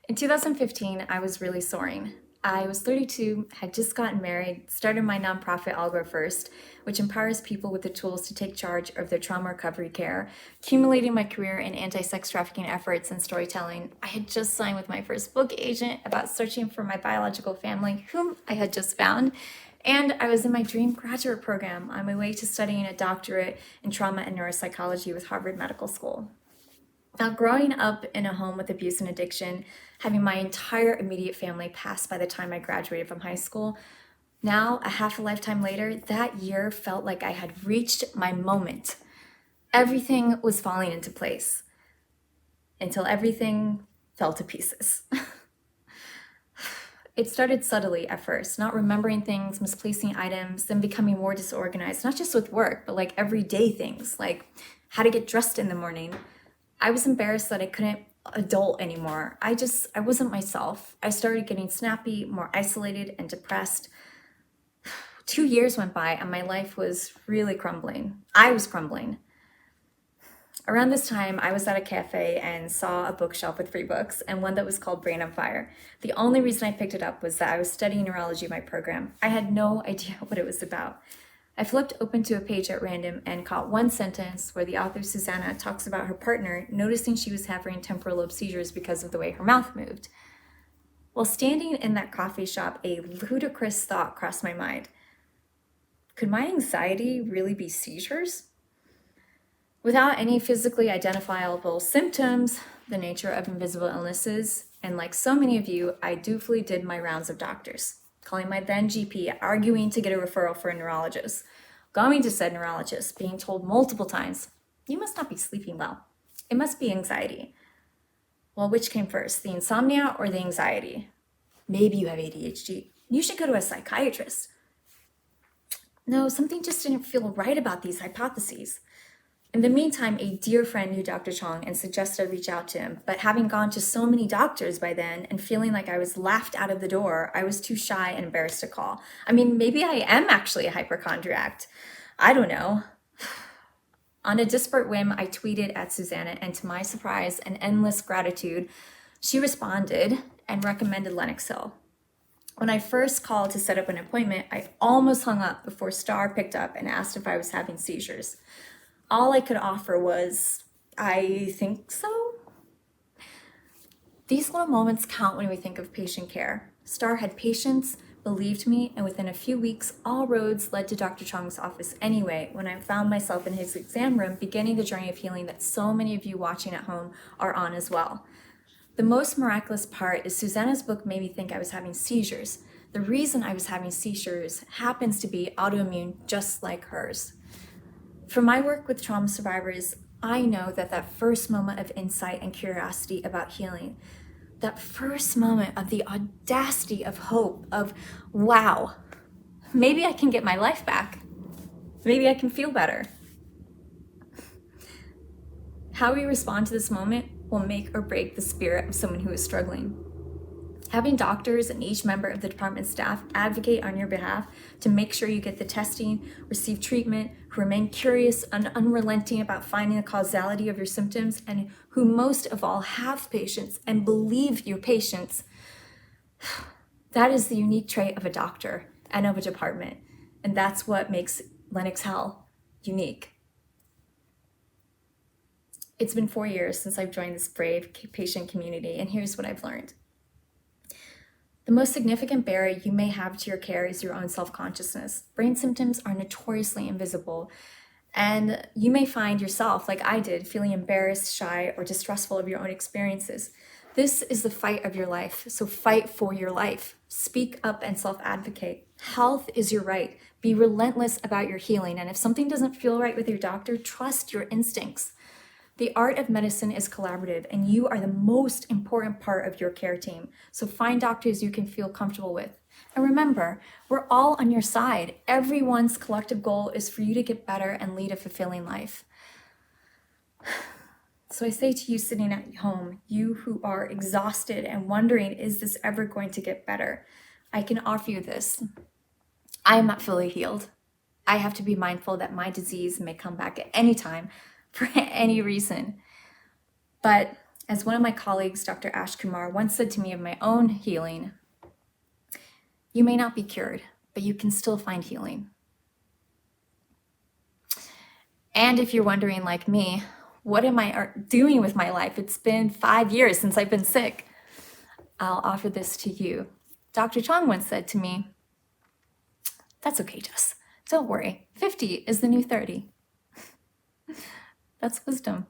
In 2015, I was really soaring. I was 32, had just gotten married, started my nonprofit I'll Grow First, which empowers people with the tools to take charge of their trauma recovery care, accumulating my career in anti-sex trafficking efforts and storytelling. I had just signed with my first book agent about searching for my biological family, whom I had just found, and I was in my dream graduate program on my way to studying a doctorate in trauma and neuropsychology with Harvard Medical School. Now, growing up in a home with abuse and addiction, having my entire immediate family pass by the time I graduated from high school, now, a half a lifetime later, that year felt like I had reached my moment. Everything was falling into place until everything fell to pieces. It started subtly at first, not remembering things, misplacing items, then becoming more disorganized, not just with work, but like everyday things, like how to get dressed in the morning. I was embarrassed that I couldn't adult anymore. I wasn't myself. I started getting snappy, more isolated and depressed. 2 years went by and my life was really crumbling. I was crumbling. Around this time, I was at a cafe and saw a bookshelf with free books and one that was called Brain on Fire. The only reason I picked it up was that I was studying neurology in my program. I had no idea what it was about. I flipped open to a page at random and caught one sentence where the author Susanna talks about her partner noticing she was having temporal lobe seizures because of the way her mouth moved. While standing in that coffee shop, a ludicrous thought crossed my mind. Could my anxiety really be seizures? Without any physically identifiable symptoms, the nature of invisible illnesses, and like so many of you, I dutifully did my rounds of doctors, calling my then GP, arguing to get a referral for a neurologist, going to said neurologist, being told multiple times, you must not be sleeping well. It must be anxiety. Well, which came first, the insomnia or the anxiety? Maybe you have ADHD. You should go to a psychiatrist. No, something just didn't feel right about these hypotheses. In the meantime, a dear friend knew Dr. Chong and suggested I reach out to him, but having gone to so many doctors by then and feeling like I was laughed out of the door, I was too shy and embarrassed to call. I mean, maybe I am actually a hypochondriac. I don't know. On a desperate whim, I tweeted at Susanna, and to my surprise and endless gratitude, she responded and recommended Lenox Hill. When I first called to set up an appointment, I almost hung up before Star picked up and asked if I was having seizures. All I could offer was, I think so. These little moments count when we think of patient care. Star had patience, believed me, and within a few weeks, all roads led to Dr. Chong's office anyway, when I found myself in his exam room beginning the journey of healing that so many of you watching at home are on as well. The most miraculous part is Susanna's book made me think I was having seizures. The reason I was having seizures happens to be autoimmune, just like hers. From my work with trauma survivors, I know that first moment of insight and curiosity about healing, that first moment of the audacity of hope, of wow, maybe I can get my life back. Maybe I can feel better. How we respond to this moment will make or break the spirit of someone who is struggling. Having doctors and each member of the department staff advocate on your behalf to make sure you get the testing, receive treatment, who remain curious and unrelenting about finding the causality of your symptoms, and who most of all have patience and believe your patients. That is the unique trait of a doctor and of a department, and that's what makes Lenox Hill unique. It's been 4 years since I've joined this brave patient community, and here's what I've learned. The most significant barrier you may have to your care is your own self-consciousness. Brain symptoms are notoriously invisible, and you may find yourself, like I did, feeling embarrassed, shy, or distrustful of your own experiences. This is the fight of your life, so fight for your life. Speak up and self-advocate. Health is your right. Be relentless about your healing, and if something doesn't feel right with your doctor, trust your instincts. The art of medicine is collaborative, and you are the most important part of your care team. So find doctors you can feel comfortable with. And remember, we're all on your side. Everyone's collective goal is for you to get better and lead a fulfilling life. So I say to you sitting at home, you who are exhausted and wondering, is this ever going to get better? I can offer you this. I am not fully healed. I have to be mindful that my disease may come back at any time, for any reason. But As one of my colleagues, Dr. Ash Kumar, once said to me of my own healing, you may not be cured, but you can still find healing. And if you're wondering, like me, what am I doing with my life? It's been 5 years since I've been sick. I'll offer this to you. Dr. Chong once said to me, that's okay, Jess. Don't worry. 50 is the new 30. That's wisdom.